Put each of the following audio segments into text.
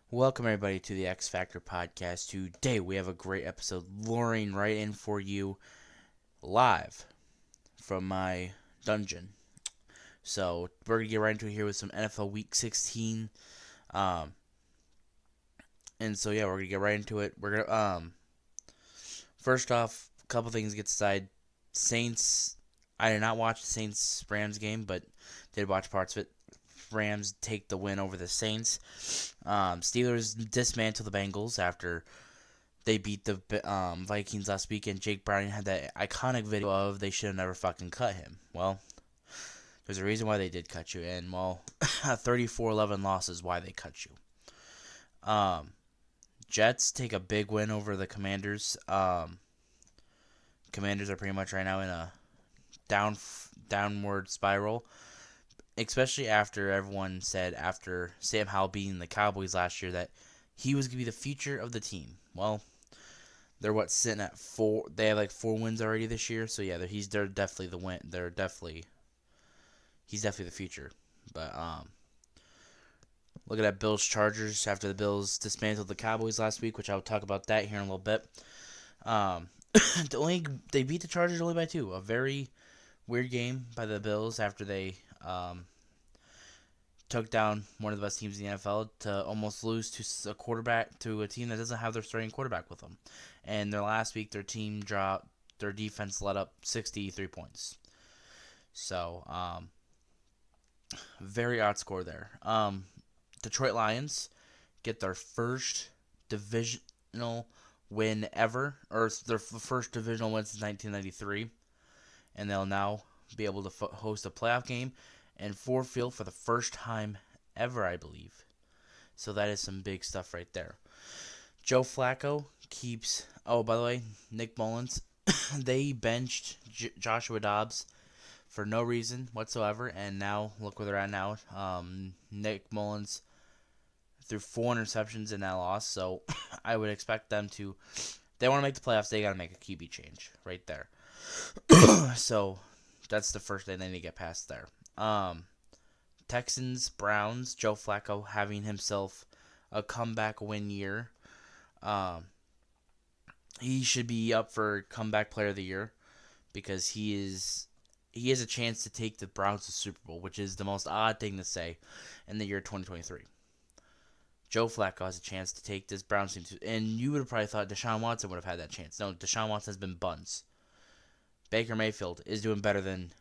Welcome everybody to the X Factor podcast. Today we have a great episode luring right in for you live from my dungeon. So we're gonna get right into it here with some NFL Week 16. Um, we're gonna get right into it. We're gonna first off, a couple things to get started. Saints. I did not watch the Saints Rams game, but did watch parts of it. Rams take the win over the Saints. Steelers dismantle the Bengals after they beat the Vikings last weekend. Jake Browning had that iconic video of they should have never fucking cut him. Well, there's a reason why they did cut you, and a 34-11 loss is why they cut you. Jets take a big win over the Commanders. Commanders are pretty much right now in a downward spiral, especially after everyone said after Sam Howell beating the Cowboys last year that he was going to be the future of the team. Well, they're sitting at 4. They have like 4 wins already this year. So yeah, they're definitely the win. He's definitely the future. But look at that Bills Chargers after the Bills dismantled the Cowboys last week, which I'll talk about that here in a little bit. They beat the Chargers only by 2. A very weird game by the Bills after they took down one of the best teams in the NFL to almost lose to a team that doesn't have their starting quarterback with them. And their last week, their defense let up 63 points. So, very odd score there. Detroit Lions get their first divisional win ever, or their first divisional win since 1993, and they'll now be able to host a playoff game and Ford Field for the first time ever, I believe. So that is some big stuff right there. Joe Flacco keeps... Oh, by the way, Nick Mullins, they benched Joshua Dobbs for no reason whatsoever, and now look where they're at now. Nick Mullins threw 4 interceptions in that loss, so I would expect them to... They want to make the playoffs, they got to make a QB change right there. So that's the first thing they need to get past there. Texans, Browns, Joe Flacco having himself a comeback win year. He should be up for comeback player of the year because he has a chance to take the Browns to Super Bowl, which is the most odd thing to say in the year 2023. Joe Flacco has a chance to take this Browns team to, and you would have probably thought Deshaun Watson would have had that chance. No, Deshaun Watson has been buns. Baker Mayfield is doing better than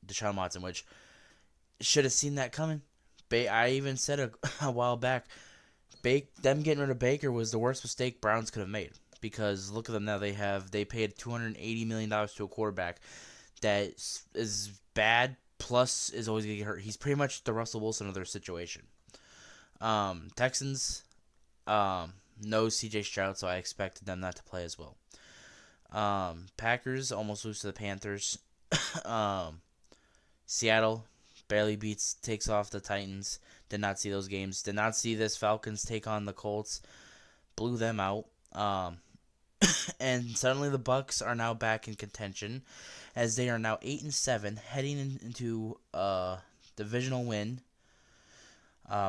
Deshaun Watson, which should have seen that coming. I even said a while back, them getting rid of Baker was the worst mistake Browns could have made. Because look at them now. They paid $280 million to a quarterback that is bad, plus is always going to get hurt. He's pretty much the Russell Wilson of their situation. Texans, no C.J. Stroud, so I expected them not to play as well. Packers almost lose to the Panthers. Seattle barely takes off the Titans. Did not see those games. Did not see this Falcons take on the Colts. Blew them out. And suddenly the Bucks are now back in contention, as they are now 8-7, heading into a divisional win.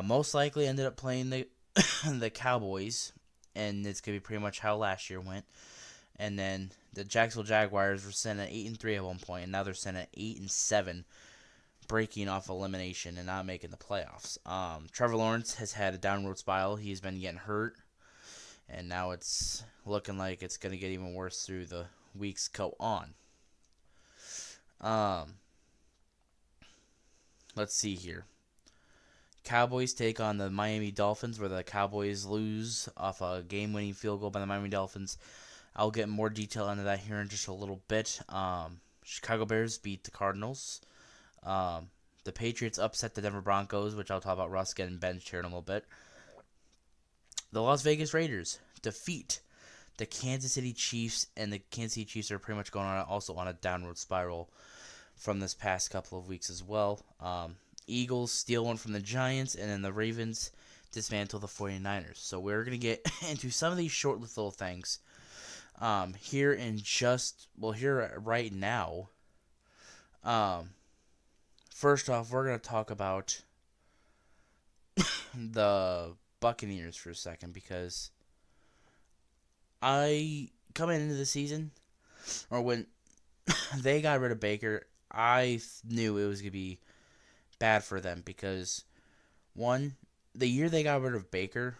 Most likely ended up playing the the Cowboys, and it's gonna be pretty much how last year went. And then the Jacksonville Jaguars were sent at 8-3 at one point, and now they're sent at 8-7, breaking off elimination and not making the playoffs. Trevor Lawrence has had a downward spiral. He's been getting hurt, and now it's looking like it's going to get even worse through the weeks go on. Let's see here. Cowboys take on the Miami Dolphins, where the Cowboys lose off a game-winning field goal by the Miami Dolphins. I'll get more detail into that here in just a little bit. Chicago Bears beat the Cardinals. The Patriots upset the Denver Broncos, which I'll talk about Russ getting benched here in a little bit. The Las Vegas Raiders defeat the Kansas City Chiefs, and the Kansas City Chiefs are pretty much going on a downward spiral from this past couple of weeks as well. Eagles steal one from the Giants, and then the Ravens dismantle the 49ers. So we're going to get into some of these short-lived little things here right now. First off, we're going to talk about the Buccaneers for a second because coming into the season, or when they got rid of Baker, I knew it was going to be bad for them because, one, the year they got rid of Baker,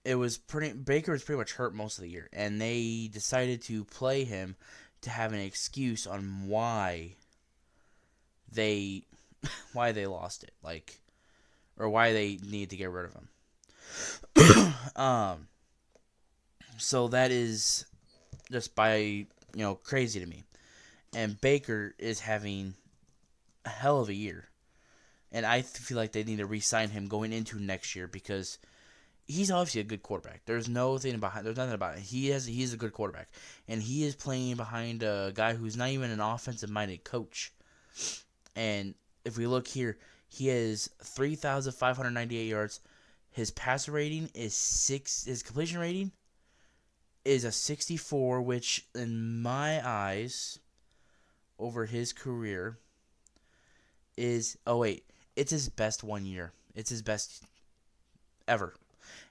Baker was pretty much hurt most of the year, and they decided to play him to have an excuse on they why they lost it, or why they needed to get rid of him. So that is just crazy to me. And Baker is having a hell of a year, and I feel like they need to re-sign him going into next year because he's obviously a good quarterback. There's nothing about it. He's a good quarterback, and he is playing behind a guy who's not even an offensive-minded coach. And if we look here, he has 3,598 yards. His passer rating is His completion rating is a 64, which in my eyes, over his career, it's his best 1 year. It's his best ever.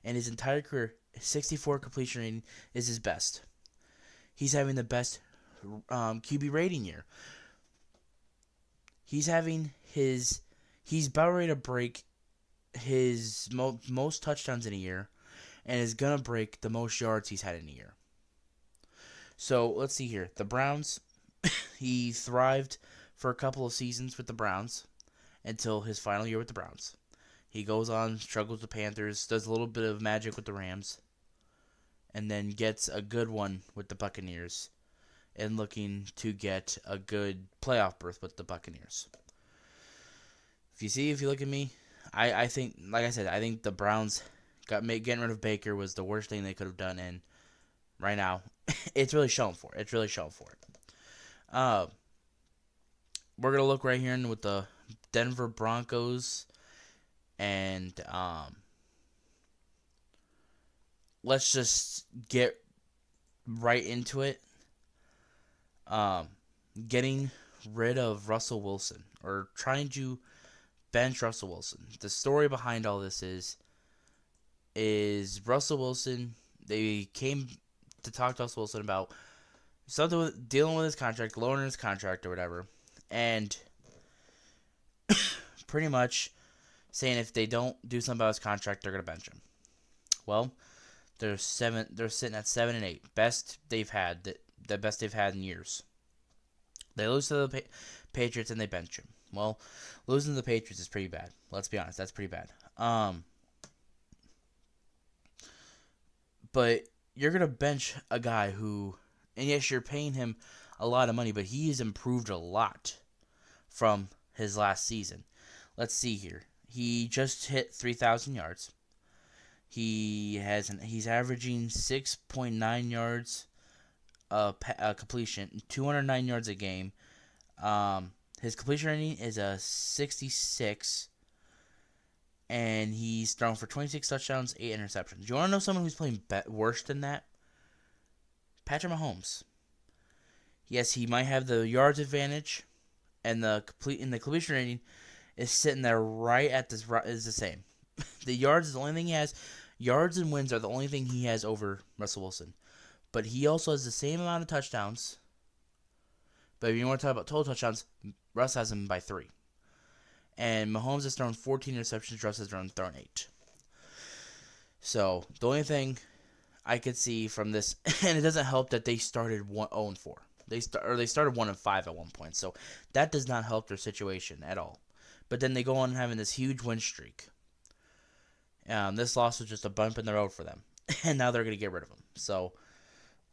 And his entire career, 64 completion rating is his best. He's having the best QB rating year. He's about ready to break his most touchdowns in a year, and is going to break the most yards he's had in a year. So, let's see here. The Browns, he thrived for a couple of seasons with the Browns until his final year with the Browns. He goes on, struggles with the Panthers, does a little bit of magic with the Rams, and then gets a good one with the Buccaneers, and looking to get a good playoff berth with the Buccaneers. If you look at me, I think, like I said, I think the Browns getting rid of Baker was the worst thing they could have done, and right now, it's really showing for it. We're going to look right here with the Denver Broncos, and let's just get right into it. Getting rid of Russell Wilson, or trying to bench Russell Wilson. The story behind all this is Russell Wilson. They came to talk to Russell Wilson about dealing with his contract, lowering his contract or whatever, and pretty much saying if they don't do something about his contract, they're gonna bench him. Well, they're sitting at 7-8, best they've had, the best they've had in years. They lose to the Patriots and they bench him. Well, losing to the Patriots is pretty bad. Let's be honest, that's pretty bad. But you're gonna bench a guy who, and yes, you're paying him a lot of money, but he has improved a lot from his last season. Let's see here. He just hit 3,000 yards. He's averaging 6.9 yards completion, 209 yards a game. His completion rating is a 66, and he's thrown for 26 touchdowns, 8 interceptions. Do you want to know someone who's playing worse than that? Patrick Mahomes. Yes, he might have the yards advantage, and the completion rating is sitting there right at this is the same. The yards is the only thing he has. Yards and wins are the only thing he has over Russell Wilson. But he also has the same amount of touchdowns. But if you want to talk about total touchdowns, Russ has him by 3. And Mahomes has thrown 14 interceptions. Russ has thrown 8. So, the only thing I could see from this, and it doesn't help that they started 0-4. They started 1-5 at one point. So, that does not help their situation at all. But then they go on having this huge win streak. This loss was just a bump in the road for them. And now they're going to get rid of him. So,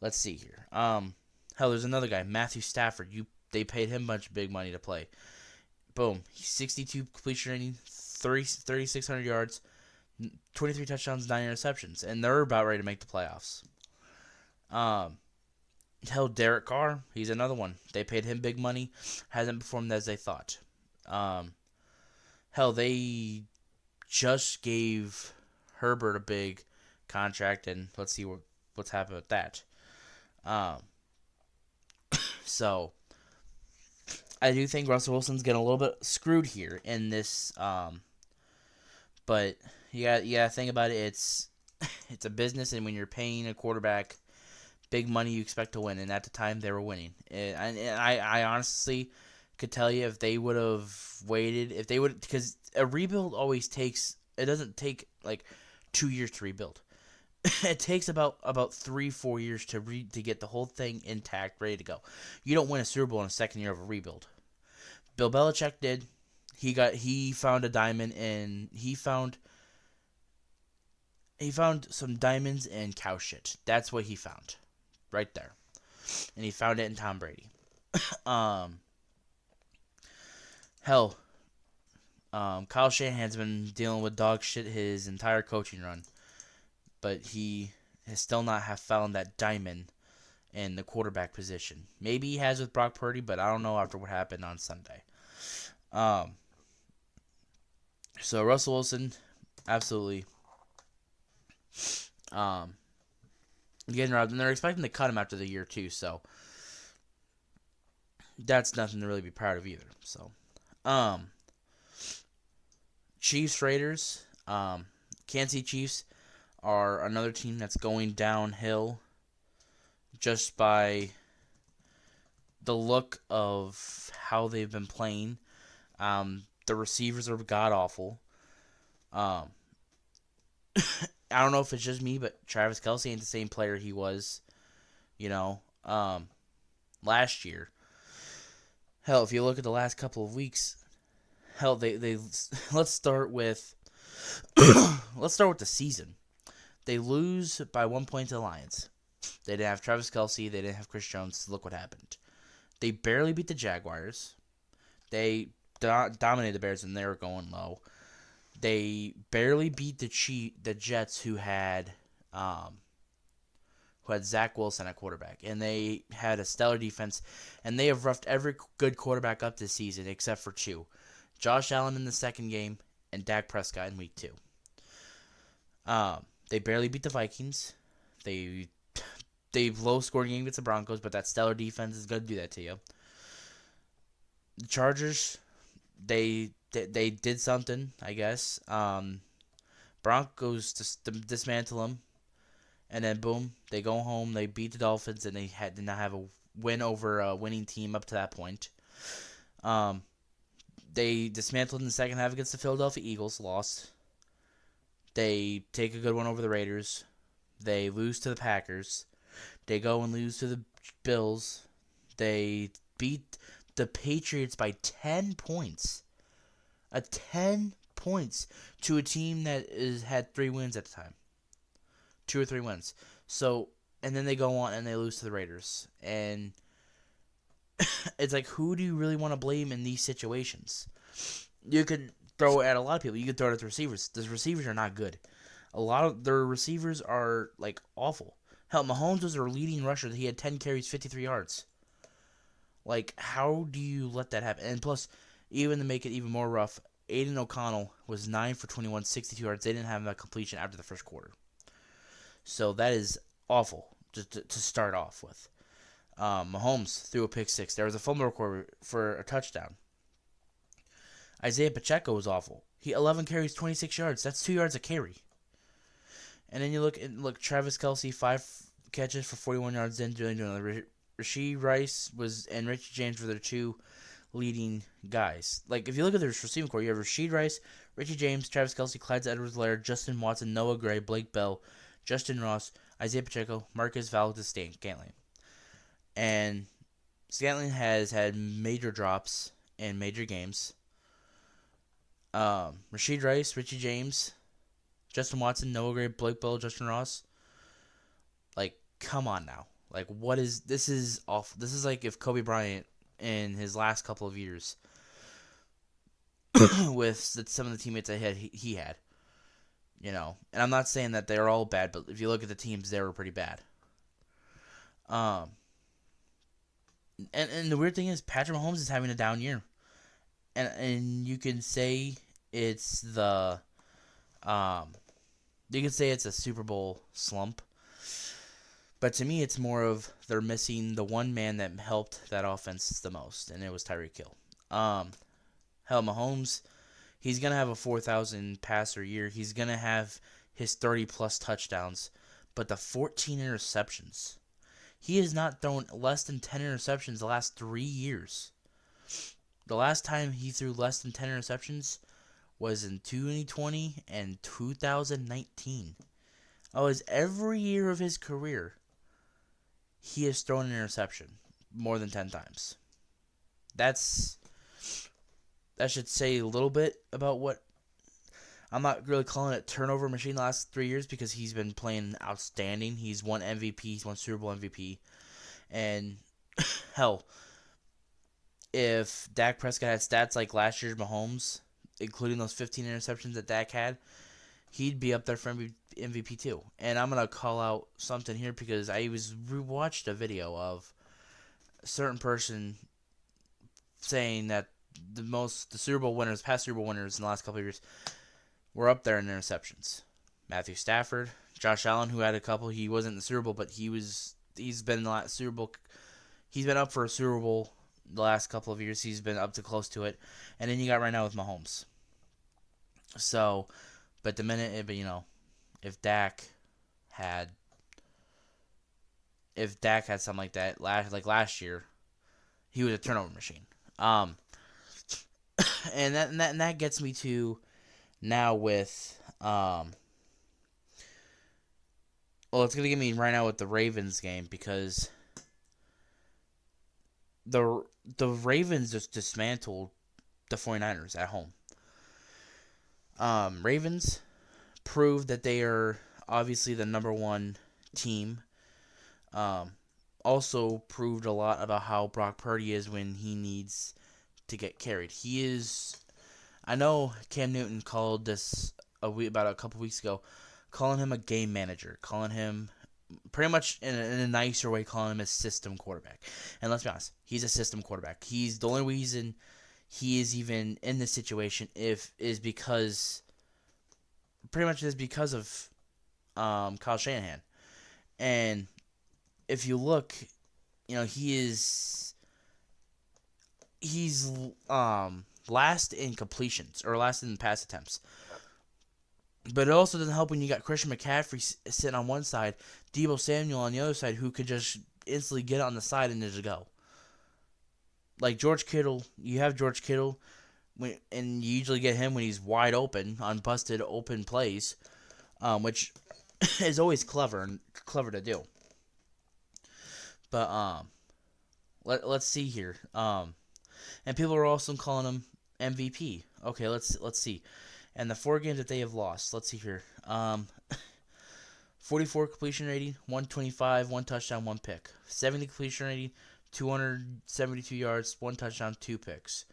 let's see here. Hell, there's another guy, Matthew Stafford. They paid him a bunch of big money to play. Boom. 62 completion rating, 3,600 yards, 23 touchdowns, 9 interceptions. And they're about ready to make the playoffs. Hell, Derek Carr, he's another one. They paid him big money. Hasn't performed as they thought. Hell, they just gave Herbert a big contract, and let's see what's happened with that. So, I do think Russell Wilson's getting a little bit screwed here in this But you got to think about it. It's a business, and when you're paying a quarterback big money, you expect to win. And at the time, they were winning. And I honestly could tell you if they would have waited, if they would, because a rebuild always takes. It doesn't take like 2 years to rebuild. It takes about 3-4 years to get the whole thing intact, ready to go. You don't win a Super Bowl in the second year of a rebuild. Bill Belichick did. He found a diamond, and he found some diamonds in cow shit. That's what he found, right there, and he found it in Tom Brady. Um, hell, Kyle Shanahan's been dealing with dog shit his entire coaching run, but he has still not have found that diamond in the quarterback position. Maybe he has with Brock Purdy, but I don't know after what happened on Sunday. Um, so Russell Wilson, absolutely, um, getting robbed, and they're expecting to cut him after the year too. So that's nothing to really be proud of either. So, um, Chiefs Raiders, Kansas City Chiefs are another team that's going downhill just by the look of how they've been playing. The receivers are god awful. Um, I don't know if it's just me, but Travis Kelce ain't the same player he was, you know, last year. Hell, if you look at the last couple of weeks, hell, they let's start with let's start with the season. They lose by 1 point to the Lions. They didn't have Travis Kelce. They didn't have Chris Jones. Look what happened. They barely beat the Jaguars. They dominated the Bears, and they were going low. They barely beat the Jets, who had Zach Wilson at quarterback, and they had a stellar defense, and they have roughed every good quarterback up this season except for two: Josh Allen in the second game and Dak Prescott in week 2. They barely beat the Vikings. They've low scoring game against the Broncos, but that stellar defense is going to do that to you. The Chargers, they did something, I guess. Broncos dismantle them, and then boom, they go home. They beat the Dolphins, and did not have a win over a winning team up to that point. They dismantled in the second half against the Philadelphia Eagles, lost. They take a good one over the Raiders. They lose to the Packers. They go and lose to the Bills. They beat the Patriots by 10 points. 10 points to a team that had 3 wins at the time. 2 or 3 wins. So, and then they go on and they lose to the Raiders. And it's like, who do you really want to blame in these situations? You could throw it at a lot of people. You could throw it at the receivers. The receivers are not good. A lot of their receivers are, like, awful. Hell, Mahomes was their leading rusher. He had 10 carries, 53 yards. Like, how do you let that happen? And plus, even to make it even more rough, Aiden O'Connell was 9 for 21, 62 yards. They didn't have a completion after the first quarter. So that is awful to start off with. Mahomes threw a pick 6. There was a fumble recovery for a touchdown. Isaiah Pacheco was awful. He 11 carries, 26 yards. That's 2 yards a carry. And then you look Travis Kelce, 5 catches for 41 yards. Then doing Rashee Rice and Richie James were their 2 leading guys. Like, if you look at their receiving core, you have Rashee Rice, Richie James, Travis Kelce, Clyde Edwards-Helaire, Justin Watson, Noah Gray, Blake Bell, Justin Ross, Isaiah Pacheco, Marcus Valdes-Scantling. And Scantling has had major drops in major games. Rashee Rice, Richie James, Justin Watson, Noah Gray, Blake Bell, Justin Ross. Like, come on now. Like, this is awful. This is like if Kobe Bryant in his last couple of years with some of the teammates he had. You know, and I'm not saying that they're all bad, but if you look at the teams, they were pretty bad. And the weird thing is, Patrick Mahomes is having a down year, and you can say it's you can say it's a Super Bowl slump, but to me, it's more of they're missing the one man that helped that offense the most, and it was Tyreek Hill. Hell, Mahomes, He's going to have a 4,000 passer year. He's going to have his 30-plus touchdowns. But the 14 interceptions. He has not thrown less than 10 interceptions the last 3 years. The last time he threw less than 10 interceptions was in 2020 and 2019. Oh, is every year of his career, he has thrown an interception more than 10 times. That should say a little bit about what. I'm not really calling it turnover machine the last 3 years because he's been playing outstanding. He's won MVP. He's won Super Bowl MVP. And, hell, if Dak Prescott had stats like last year's Mahomes, including those 15 interceptions that Dak had, he'd be up there for MVP too. And I'm going to call out something here because I rewatched a video of a certain person saying that the Super Bowl winners, past Super Bowl winners in the last couple of years, were up there in interceptions. Matthew Stafford, Josh Allen, who had a couple. He wasn't in the Super Bowl, but he's been in the last Super Bowl. He's been up for a Super Bowl the last couple of years. He's been up to close to it. And then you got right now with Mahomes. So, but the minute, if Dak had something like that last year, he was a turnover machine. And that gets me to now with it's gonna get me right now with the Ravens game because the Ravens just dismantled the 49ers at home. Ravens proved that they are obviously the number one team. Also proved a lot about how Brock Purdy is when he needs to get carried. He is. I know Cam Newton called this about a couple weeks ago, calling him a game manager, calling him pretty much in a nicer way, calling him a system quarterback. And let's be honest, he's a system quarterback. He's the only reason he is even in this situation is because of Kyle Shanahan. And if you look, he's last in completions or last in pass attempts. But it also doesn't help when you got Christian McCaffrey sitting on one side, Deebo Samuel on the other side, who could just instantly get on the side and just go. Like George Kittle, you have George Kittle, and you usually get him when he's wide open on busted open plays, which is always clever to do. But let's see here. And people are also calling him MVP. Okay, let's see. And the 4 games that they have lost, let's see here. 44 completion rating, 125, 1 touchdown, 1 pick. 70 completion rating, 272 yards, 1 touchdown, 2 picks.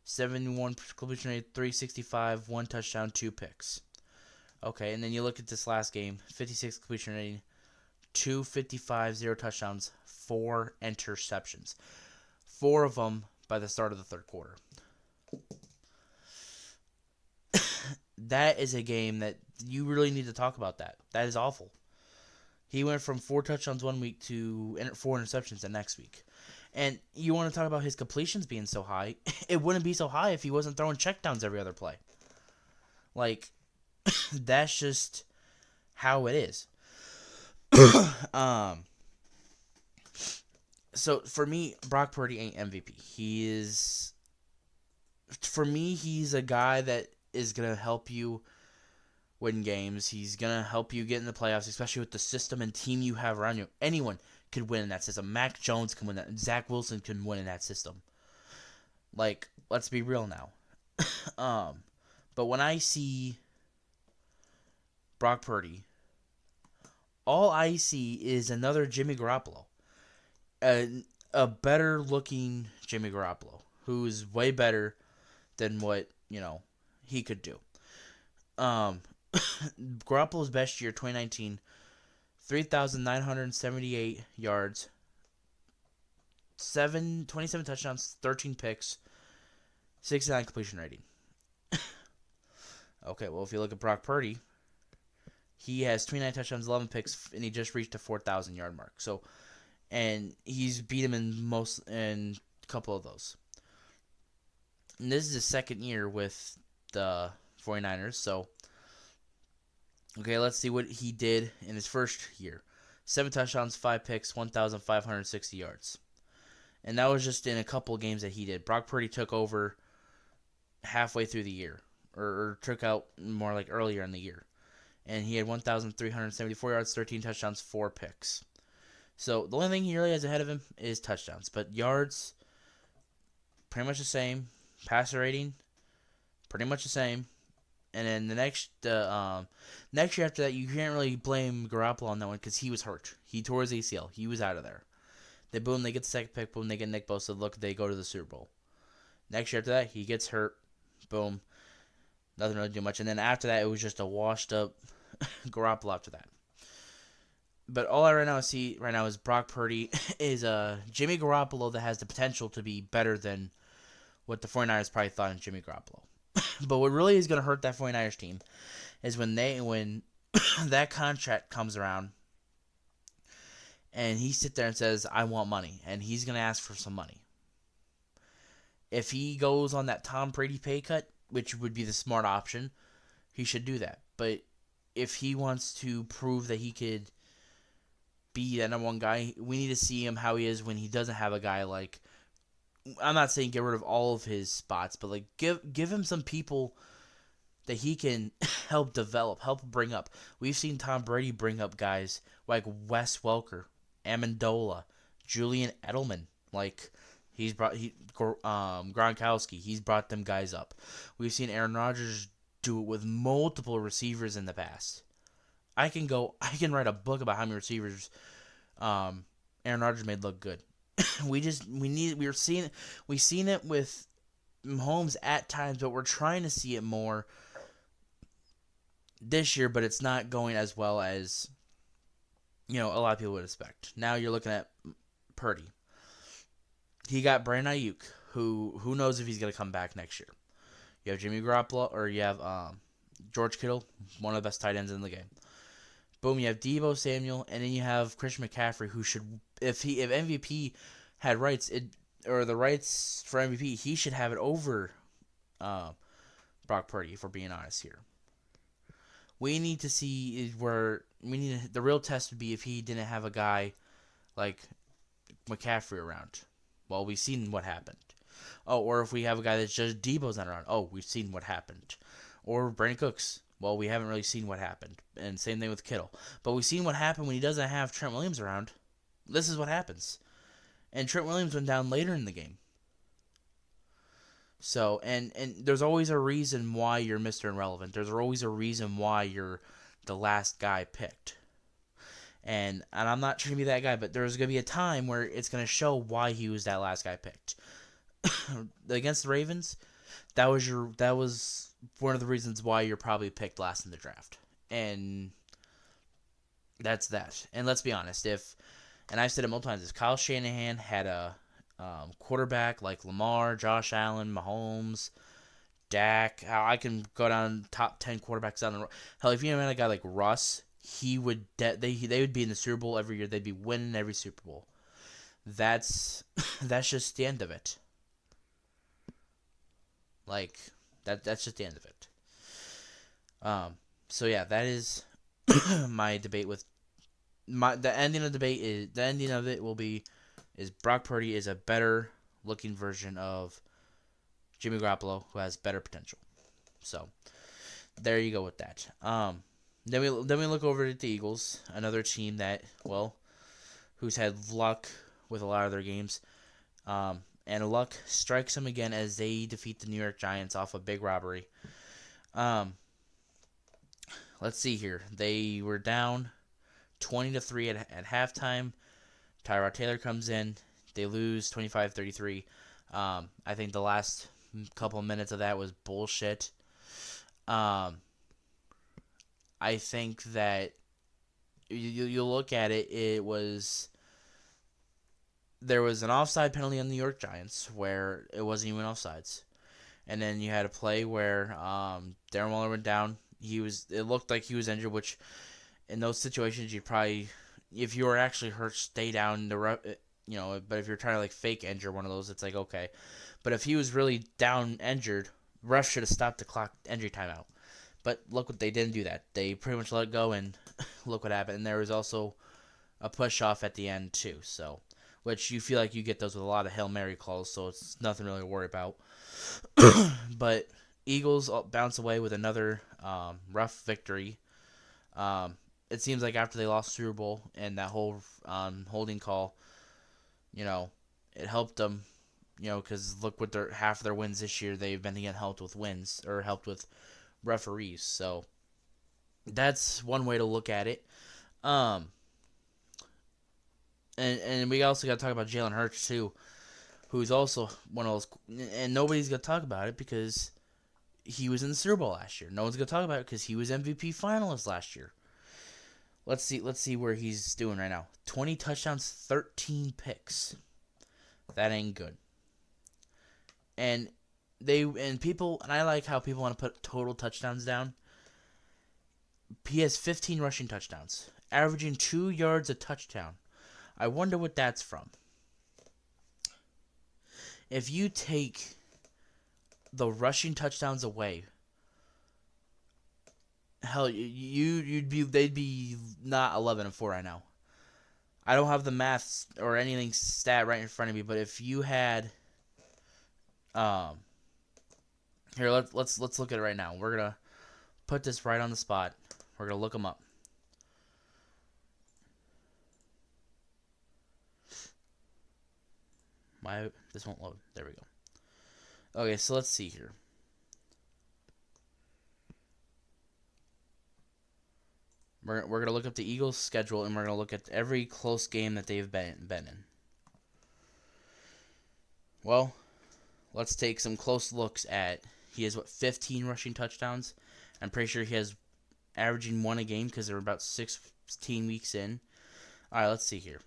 71 completion rating, 365, 1 touchdown, 2 picks. Okay, and then you look at this last game, 56 completion rating, 255, 0 touchdowns, 4 interceptions. 4 of them by the start of the third quarter. That is a game that you really need to talk about that. That is awful. He went from 4 touchdowns one week to 4 interceptions the next week. And you want to talk about his completions being so high. It wouldn't be so high if he wasn't throwing checkdowns every other play. Like, that's just how it is. So, for me, Brock Purdy ain't MVP. For me, he's a guy that is going to help you win games. He's going to help you get in the playoffs, especially with the system and team you have around you. Anyone could win in that system. Mac Jones can win that. Zach Wilson can win in that system. Like, let's be real now. But when I see Brock Purdy, all I see is another Jimmy Garoppolo. A better-looking Jimmy Garoppolo, who is way better than what, he could do. Garoppolo's best year, 2019, 3,978 yards, 27 touchdowns, 13 picks, 69 completion rating. Okay, well, if you look at Brock Purdy, he has 29 touchdowns, 11 picks, and he just reached the 4,000 yard mark. So, and he's beat him in a couple of those. And this is his second year with, the 49ers. So, okay, let's see what he did in his first year. 7 touchdowns, 5 picks, 1,560 yards. And that was just in a couple of games that he did. Brock Purdy took over halfway through the year, or took out more like earlier in the year. And he had 1,374 yards, 13 touchdowns, 4 picks. So the only thing he really has ahead of him is touchdowns. But yards, pretty much the same. Passer rating, pretty much the same. And then the next year after that, you can't really blame Garoppolo on that one because he was hurt. He tore his ACL. He was out of there. They get the second pick. Boom, they get Nick Bosa. Look, they go to the Super Bowl. Next year after that, he gets hurt. Boom, nothing really do much. And then after that, it was just a washed up Garoppolo after that. But all I see right now is Brock Purdy is Jimmy Garoppolo that has the potential to be better than what the 49ers probably thought in Jimmy Garoppolo. But what really is going to hurt that 49ers team is when that contract comes around and he sits there and says, I want money, and he's going to ask for some money. If he goes on that Tom Brady pay cut, which would be the smart option, he should do that. But if he wants to prove that he could be that number one guy, we need to see him how he is when he doesn't have a guy like, I'm not saying get rid of all of his spots, but like give him some people that he can help develop, help bring up. We've seen Tom Brady bring up guys like Wes Welker, Amendola, Julian Edelman. Like Gronkowski. He's brought them guys up. We've seen Aaron Rodgers do it with multiple receivers in the past. I can write a book about how many receivers Aaron Rodgers made look good. We've seen it with Mahomes at times, but we're trying to see it more this year, but it's not going as well as a lot of people would expect. Now you're looking at Purdy. He got Brandon Ayuk, who knows if he's going to come back next year. You have Jimmy Garoppolo, or you have George Kittle, one of the best tight ends in the game. Boom, you have Deebo Samuel, and then you have Christian McCaffrey, who should, if MVP had rights, the rights for MVP, he should have it over Brock Purdy, if we're being honest here. We need to see the real test would be if he didn't have a guy like McCaffrey around. Well, we've seen what happened. Oh, or if we have a guy that's just Deebo's not around. Oh, we've seen what happened. Or Brandon Cooks. Well, we haven't really seen what happened. And same thing with Kittle. But we've seen what happened when he doesn't have Trent Williams around. This is what happens. And Trent Williams went down later in the game. So, and there's always a reason why you're Mr. Irrelevant. There's always a reason why you're the last guy picked. And I'm not trying to be that guy, but there's going to be a time where it's going to show why he was that last guy picked. Against the Ravens, that was one of the reasons why you're probably picked last in the draft. And that's that. And let's be honest, and I've said it multiple times, if Kyle Shanahan had a quarterback like Lamar, Josh Allen, Mahomes, Dak, I can go down top 10 quarterbacks down the road. Hell, if you had a guy like Russ, they would be in the Super Bowl every year. They'd be winning every Super Bowl. That's just the end of it. Like that's just the end of it. So yeah, that is my debate with the ending of it will be is Brock Purdy is a better looking version of Jimmy Garoppolo who has better potential. So there you go with that. Then we look over at the Eagles, another team that who's had luck with a lot of their games. And luck strikes them again as they defeat the New York Giants off a big robbery. Let's see here. They were down 20-3 at halftime. Tyrod Taylor comes in. They lose 25-33. I think the last couple of minutes of that was bullshit. I think that you look at it, there was an offside penalty on the New York Giants where it wasn't even offsides. And then you had a play where Darren Waller went down. It looked like he was injured, which in those situations you probably, if you were actually hurt, stay down but if you're trying to fake injure one of those, it's like okay. But if he was really down injured, Ref should have stopped the clock injury timeout. But look what they didn't do that. They pretty much let it go, and look what happened. And there was also a push off at the end too. So, which you feel like you get those with a lot of Hail Mary calls, so it's nothing really to worry about. But Eagles bounce away with another rough victory. It seems like after they lost Super Bowl and that whole holding call, you know, it helped them. You know, because look what half of their wins this year, they've been getting helped with wins or helped with referees. So that's one way to look at it. And we also got to talk about Jalen Hurts too, who's also one of those. And nobody's gonna talk about it because he was in the Super Bowl last year. No one's gonna talk about it because he was MVP finalist last year. Let's see where he's doing right now. 20 touchdowns, 13 picks. That ain't good. And I like how people want to put total touchdowns down. He has 15 rushing touchdowns, averaging 2 yards a touchdown. I wonder what that's from. If you take the rushing touchdowns away, hell, they'd be not 11-4 right now. I don't have the maths or anything stat right in front of me, but if you had, here let's look at it right now. We're gonna put this right on the spot. We're gonna look them up. This won't load. There we go. Okay, so let's see here. We're gonna look up the Eagles' schedule, and we're gonna look at every close game that they've been in. Well, let's take some close looks at. He has 15 rushing touchdowns. I'm pretty sure he has averaging 1 a game because they're about 16 weeks in. All right, let's see here.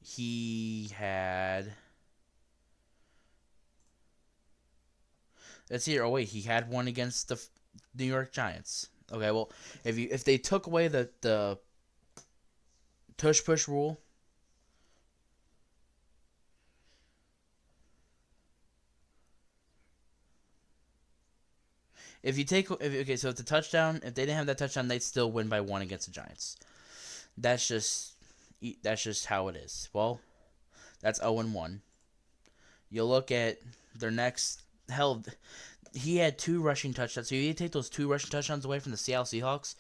He had. Let's see here. Oh wait, he had one against the New York Giants. Okay, well, if they took away the tush push rule, so if the touchdown, if they didn't have that touchdown, they'd still win by 1 against the Giants. That's just how it is. Well, that's 0-1. You look at their next. Hell, he had 2 rushing touchdowns. So if you take those 2 rushing touchdowns away from the Seattle Seahawks,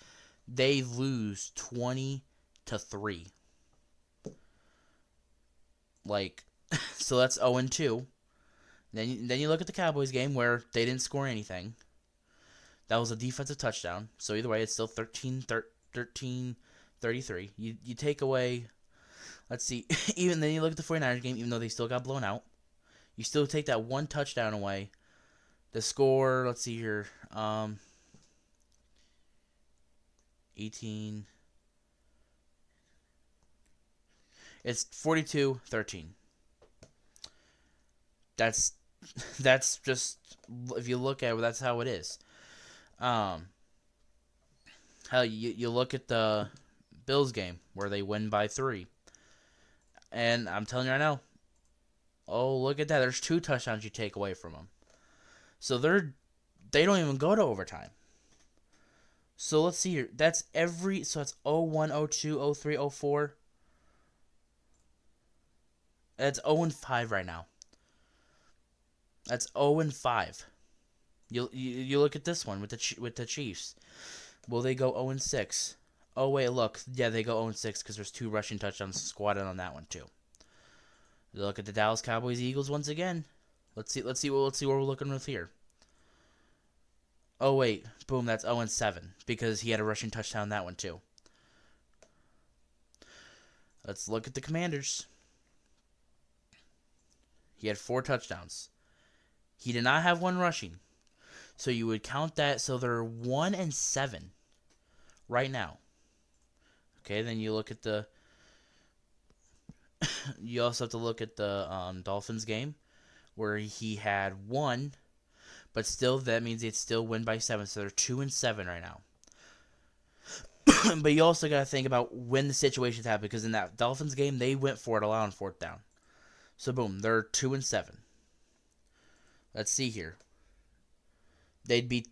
they lose 20-3. Like, so that's 0-2. Then you look at the Cowboys game where they didn't score anything. That was a defensive touchdown. So either way, it's still 13-33. You take away, let's see, even then you look at the 49ers game, even though they still got blown out, you still take that 1 touchdown away. The score, let's see here, 18. It's 42-13. That's just, if you look at it, that's how it is. Hell, you look at the Bills game where they win by 3. And I'm telling you right now, oh, look at that. There's 2 touchdowns you take away from them. So they don't even go to overtime. So let's see here. That's so it's 0-1, 0-2, 0-3, 0-4. That's 0-5 right now. That's 0-5. You look at this one with the Chiefs. Will they go 0-6? Oh wait, look. Yeah, they go 0-6 because there's 2 rushing touchdowns squatted on that one too. You look at the Dallas Cowboys Eagles once again. Let's see what we're looking with here. Oh wait, boom, that's 0-7 because he had a rushing touchdown on that one too. Let's look at the Commanders. He had 4 touchdowns. He did not have 1 rushing. So you would count that, so they're 1-7 right now. Okay, then you look at the you also have to look at the Dolphins game where he had 1, but still that means they'd still win by 7, so they're 2-7 right now. But you also got to think about when the situations happen, because in that Dolphins game they went for it a lot on 4th down. So boom, they're 2-7. Let's see here. They'd be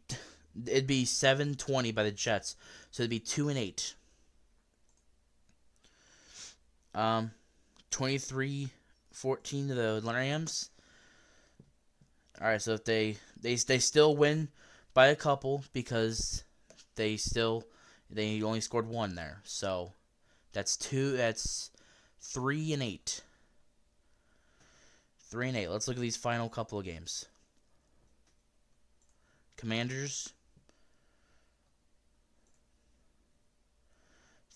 it'd be 7-20 by the Jets, so it'd be 2-8. 23-14 to the Rams. All right, so if they still win by a couple because they only scored one there. So that's 3-8. 3-8. Let's look at these final couple of games. Commanders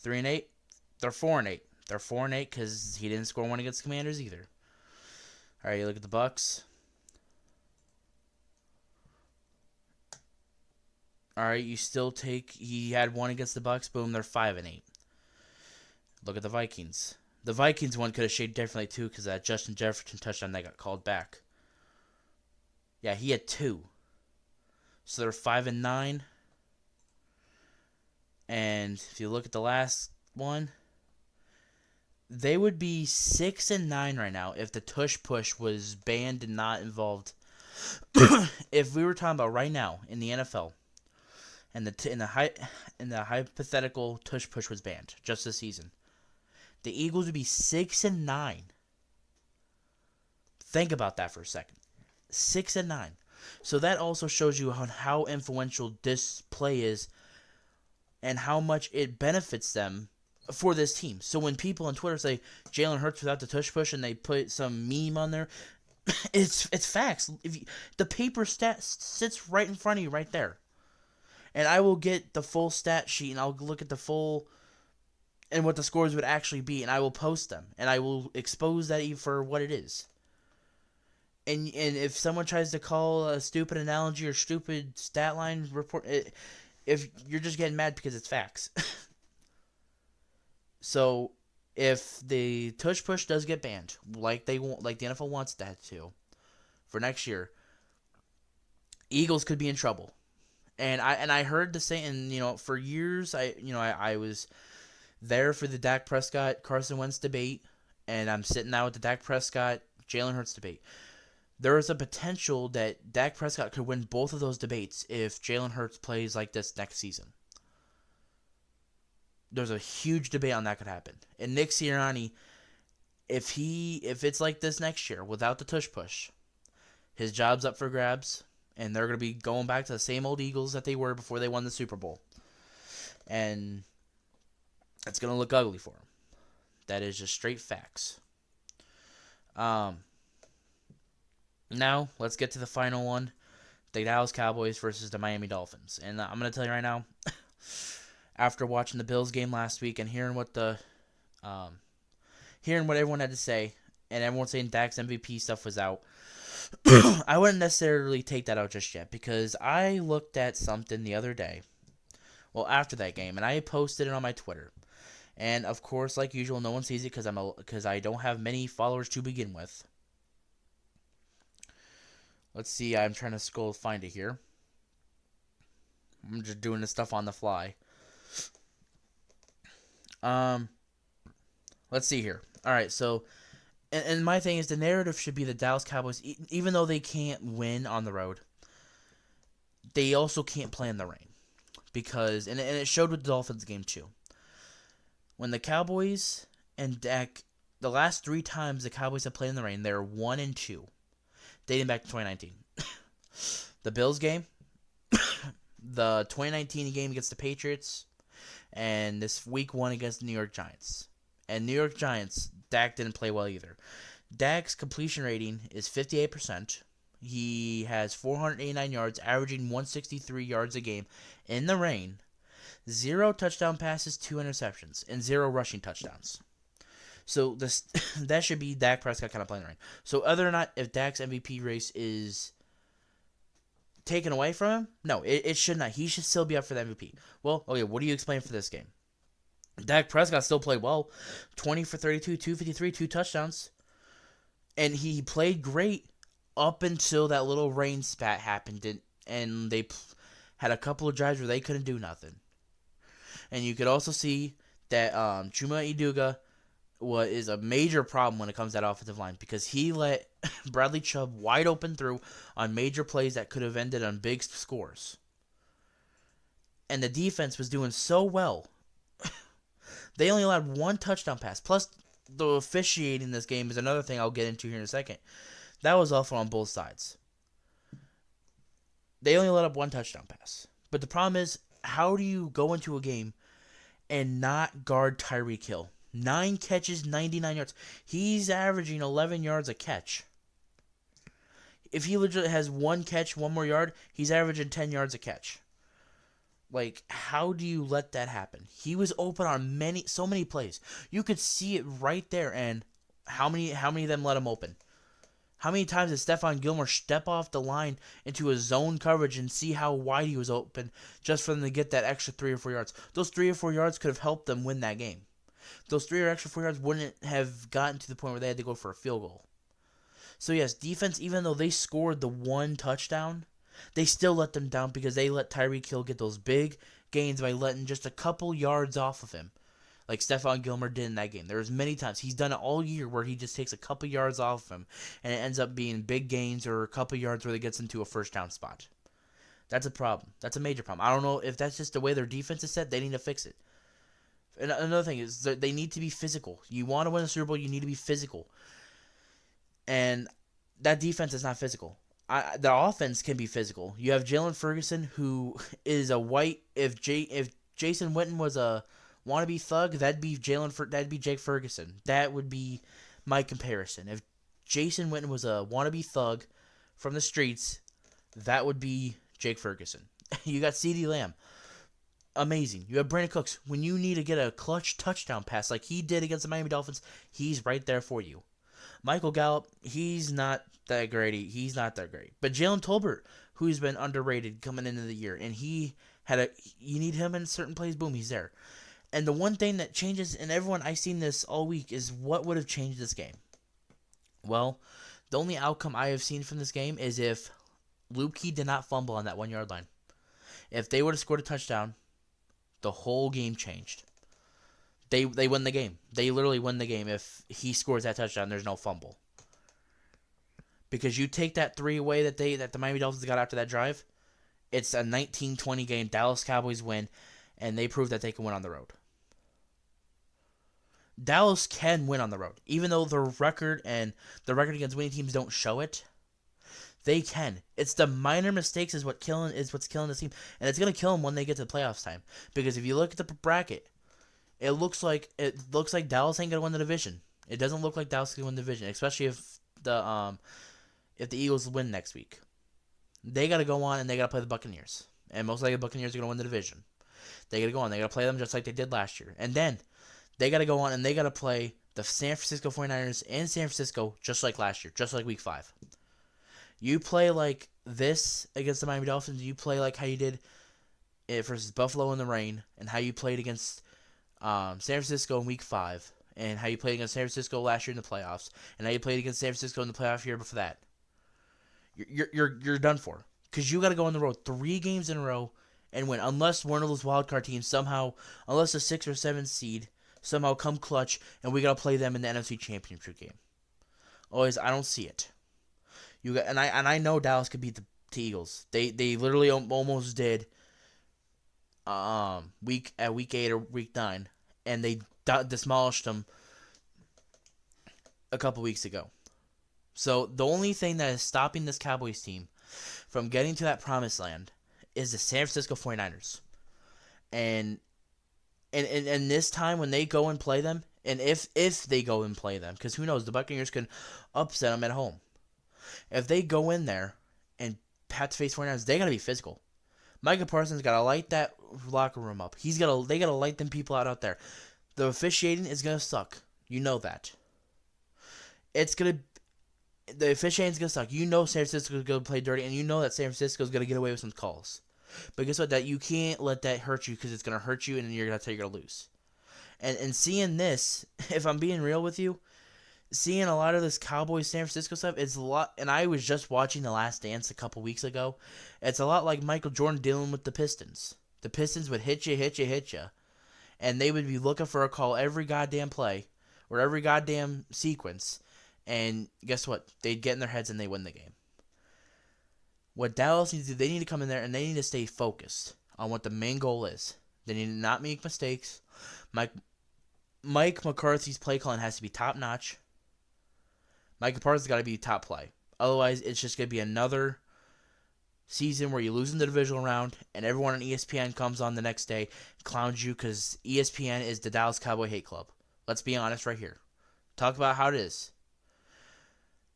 3-8. They're 4-8. They're 4-8 because he didn't score one against the Commanders either. All right, you look at the Bucks. All right, you still take. He had one against the Bucks. Boom, they're 5-8. Look at the Vikings. The Vikings one could have shaped differently too because that Justin Jefferson touchdown that got called back. Yeah, he had 2. So they're 5-9. And if you look at the last one, they would be 6-9 right now if the tush push was banned and not involved. If we were talking about right now in the NFL, and the hypothetical tush push was banned just this season, the Eagles would be 6-9. Think about that for a second. 6-9. So that also shows you how influential this play is and how much it benefits them for this team. So when people on Twitter say Jalen Hurts without the tush push and they put some meme on there, it's facts. The paper stat sits right in front of you right there. And I will get the full stat sheet and I'll look at the full and what the scores would actually be, and I will post them and I will expose that for what it is. And if someone tries to call a stupid analogy or stupid stat line report, if you're just getting mad because it's facts. So if the tush push does get banned, like the NFL wants that to, for next year, Eagles could be in trouble. And I heard the saying, for years I was there for the Dak Prescott Carson Wentz debate, and I'm sitting now with the Dak Prescott Jalen Hurts debate. There is a potential that Dak Prescott could win both of those debates if Jalen Hurts plays like this next season. There's a huge debate on that could happen. And Nick Sirianni, if it's like this next year without the tush push, his job's up for grabs, and they're going to be going back to the same old Eagles that they were before they won the Super Bowl. And it's going to look ugly for him. That is just straight facts. Now, let's get to the final one. The Dallas Cowboys versus the Miami Dolphins. And I'm going to tell you right now, after watching the Bills game last week and hearing what everyone had to say, and everyone saying Dak's MVP stuff was out, I wouldn't necessarily take that out just yet, because I looked at something the other day, well, after that game, and I posted it on my Twitter. And of course, like usual, no one sees it because I don't have many followers to begin with. Let's see, I'm trying to find it here. I'm just doing this stuff on the fly. Let's see here. All right, so, and my thing is the narrative should be the Dallas Cowboys, even though they can't win on the road, they also can't play in the rain. Because, and it showed with the Dolphins game too. When the Cowboys and Dak, the last 3 times the Cowboys have played in the rain, they're 1-2. Dating back to 2019. The Bills game, the 2019 game against the Patriots, and this week 1 against the New York Giants. And New York Giants, Dak didn't play well either. Dak's completion rating is 58%. He has 489 yards, averaging 163 yards a game in the rain. 0 touchdown passes, 2 interceptions, and 0 rushing touchdowns. So that should be Dak Prescott kind of playing the rain. So other than not, if Dak's MVP race is taken away from him, no, it should not. He should still be up for the MVP. Well, okay, what do you explain for this game? Dak Prescott still played well. 20 for 32, 253, 2 touchdowns. And he played great up until that little rain spat happened, and they had a couple of drives where they couldn't do nothing. And you could also see that Chuma Iduga what is a major problem when it comes to that offensive line because he let Bradley Chubb wide open through on major plays that could have ended on big scores. And the defense was doing so well. They only allowed one touchdown pass. Plus, the officiating in this game is another thing I'll get into here in a second. That was awful on both sides. They only let up one touchdown pass. But the problem is, how do you go into a game and not guard Tyreek Hill? 9 catches, 99 yards. He's averaging 11 yards a catch. If he legit has one catch, one more yard, he's averaging 10 yards a catch. Like, how do you let that happen? He was open on so many plays. You could see it right there. And how many of them let him open? How many times did Stephon Gilmore step off the line into a zone coverage and see how wide he was open just for them to get that extra 3 or 4 yards? Those 3 or 4 yards could have helped them win that game. Those 3 or extra 4 yards wouldn't have gotten to the point where they had to go for a field goal. So yes, defense, even though they scored the one touchdown, they still let them down because they let Tyreek Hill get those big gains by letting just a couple yards off of him. Like Stephon Gilmore did in that game. There's many times he's done it all year where he just takes a couple yards off of him and it ends up being big gains or a couple yards where he gets into a first down spot. That's a problem. That's a major problem. I don't know if that's just the way their defense is set. They need to fix it. And another thing is they need to be physical. You want to win a Super Bowl, you need to be physical. And that defense is not physical. The offense can be physical. You have Jalen Ferguson, who is a white. If Jason Witten was a wannabe thug, that'd be Jake Ferguson. That would be my comparison. If Jason Witten was a wannabe thug from the streets, that would be Jake Ferguson. You got CeeDee Lamb. Amazing. You have Brandon Cooks. When you need to get a clutch touchdown pass like he did against the Miami Dolphins, he's right there for you. Michael Gallup, he's not that great. But Jalen Tolbert, who's been underrated coming into the year, and you need him in certain plays, boom, he's there. And the one thing that changes, and everyone, I've seen this all week, is what would have changed this game. Well, the only outcome I have seen from this game is if Luke Key did not fumble on that 1 yard line. If they would have scored a touchdown, the whole game changed. They win the game. They literally win the game if he scores that touchdown. There's no fumble. Because you take that 3 away that the Miami Dolphins got after that drive, it's a 19-20 game. Dallas Cowboys win, and they prove that they can win on the road. Dallas can win on the road, even though the record against winning teams don't show it. They can. It's the minor mistakes is what's killing this team, and it's gonna kill them when they get to the playoffs time. Because if you look at the bracket, it looks like Dallas ain't gonna win the division. It doesn't look like Dallas is gonna win the division, especially if the Eagles win next week. They gotta go on and they gotta play the Buccaneers, and most likely the Buccaneers are gonna win the division. They gotta go on. They gotta play them just like they did last year, and then they gotta go on and they gotta play the San Francisco 49ers in San Francisco just like last year, just like Week 5. You play like this against the Miami Dolphins. You play like how you did it versus Buffalo in the rain, and how you played against San Francisco in Week 5, and how you played against San Francisco last year in the playoffs, and how you played against San Francisco in the playoff year before that. You're done for, because you got to go on the road 3 games in a row and win, unless one of those wildcard teams unless a 6 or 7 seed somehow come clutch, and we got to play them in the NFC Championship game. Always, I don't see it. I know Dallas could beat the Eagles. They literally almost did. Week 8 or week 9, and they demolished them a couple weeks ago. So the only thing that is stopping this Cowboys team from getting to that promised land is the San Francisco 49ers. And this time when they go and play them, and if they go and play them, because who knows, the Buccaneers can upset them at home. If they go in there and have to face 49ers, they got to be physical. Micah Parsons got to light that locker room up. They got to light them people out there. The officiating is going to suck. You know that. The officiating's going to suck. You know San Francisco's going to play dirty, and you know that San Francisco's going to get away with some calls. But guess what? That you can't let that hurt you, because it's going to hurt you, and you're going to lose. And seeing this, if I'm being real with you, seeing a lot of this Cowboys San Francisco stuff, it's a lot. And I was just watching The Last Dance a couple weeks ago. It's a lot like Michael Jordan dealing with the Pistons. The Pistons would hit you, and they would be looking for a call every goddamn play, or every goddamn sequence. And guess what? They'd get in their heads and they win the game. What Dallas needs to do, they need to come in there and they need to stay focused on what the main goal is. They need to not make mistakes. Mike McCarthy's play calling has to be top notch. Mike McCarthy's got to be top play. Otherwise, it's just going to be another season where you lose in the divisional round and everyone on ESPN comes on the next day and clowns you because ESPN is the Dallas Cowboy hate club. Let's be honest right here. Talk about how it is.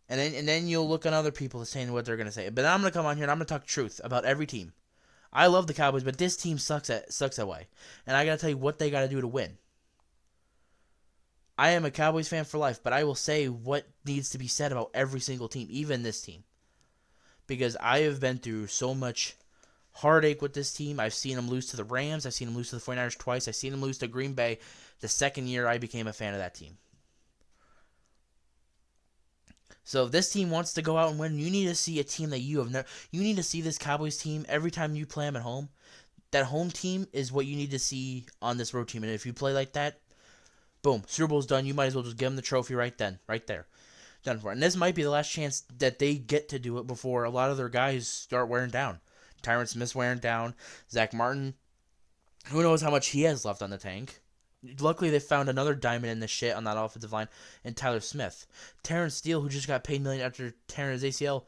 And then you'll look at other people saying what they're going to say. But I'm going to come on here and I'm going to talk truth about every team. I love the Cowboys, but this team sucks that way. And I got to tell you what they got to do to win. I am a Cowboys fan for life, but I will say what needs to be said about every single team, even this team. Because I have been through so much heartache with this team. I've seen them lose to the Rams. I've seen them lose to the 49ers twice. I've seen them lose to Green Bay the second year I became a fan of that team. So if this team wants to go out and win, you need to see a team that you have never. You need to see this Cowboys team every time you play them at home. That home team is what you need to see on this road team. And if you play like that, boom, Super Bowl's done. You might as well just give them the trophy right then, right there. Done for. And this might be the last chance that they get to do it before a lot of their guys start wearing down. Tyron Smith's wearing down. Zach Martin, who knows how much he has left on the tank. Luckily, they found another diamond in the shit on that offensive line in Tyler Smith. Terrence Steele, who just got paid $1 million after tearing his ACL,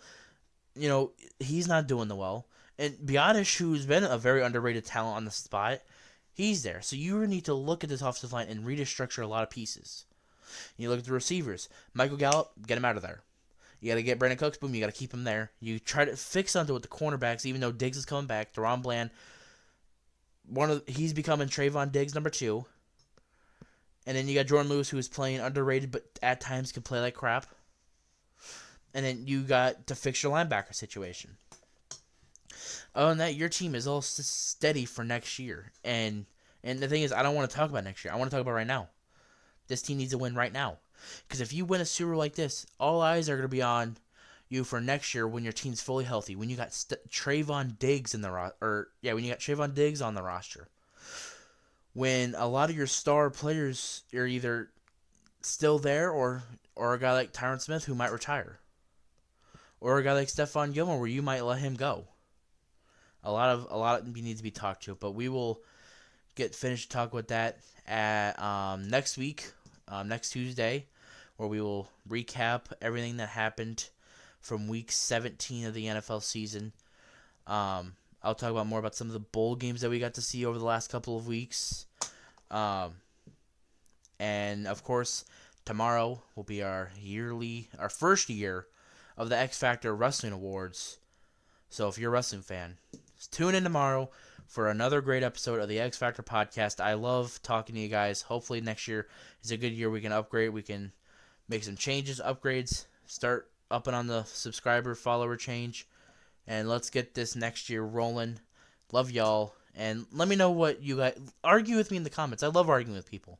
he's not doing the well. And Biotish, who's been a very underrated talent on the spot, he's there. So you need to look at this offensive line and restructure a lot of pieces. You look at the receivers. Michael Gallup, get him out of there. You got to get Brandon Cooks, boom, you got to keep him there. You try to fix something with the cornerbacks, even though Diggs is coming back. Deron Bland, he's becoming Trayvon Diggs number 2. And then you got Jordan Lewis, who is playing underrated, but at times can play like crap. And then you got to fix your linebacker situation. Other than that, your team is all steady for next year. And the thing is, I don't want to talk about next year. I want to talk about right now. This team needs to win right now. Because if you win a Super Bowl like this, all eyes are going to be on you for next year when your team's fully healthy. When you got Trayvon Diggs in the when you got Trayvon Diggs on the roster. When a lot of your star players are either still there or a guy like Tyron Smith who might retire. Or a guy like Stephon Gilmore where you might let him go. A lot needs to be talked to, but we will get finished to talk with that at next week, next Tuesday, where we will recap everything that happened from week 17 of the NFL season. I'll talk about more about some of the bowl games that we got to see over the last couple of weeks. And, of course, tomorrow will be our first year of the X Factor Wrestling Awards. So if you're a wrestling fan, tune in tomorrow for another great episode of the X Factor podcast. I love talking to you guys. Hopefully next year is a good year. We can upgrade. We can make some changes, upgrades, start upping on the subscriber, follower change. And let's get this next year rolling. Love y'all. And let me know what you guys... Argue with me in the comments. I love arguing with people.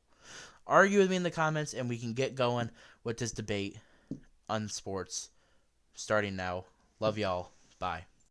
Argue with me in the comments, and we can get going with this debate on sports starting now. Love y'all. Bye.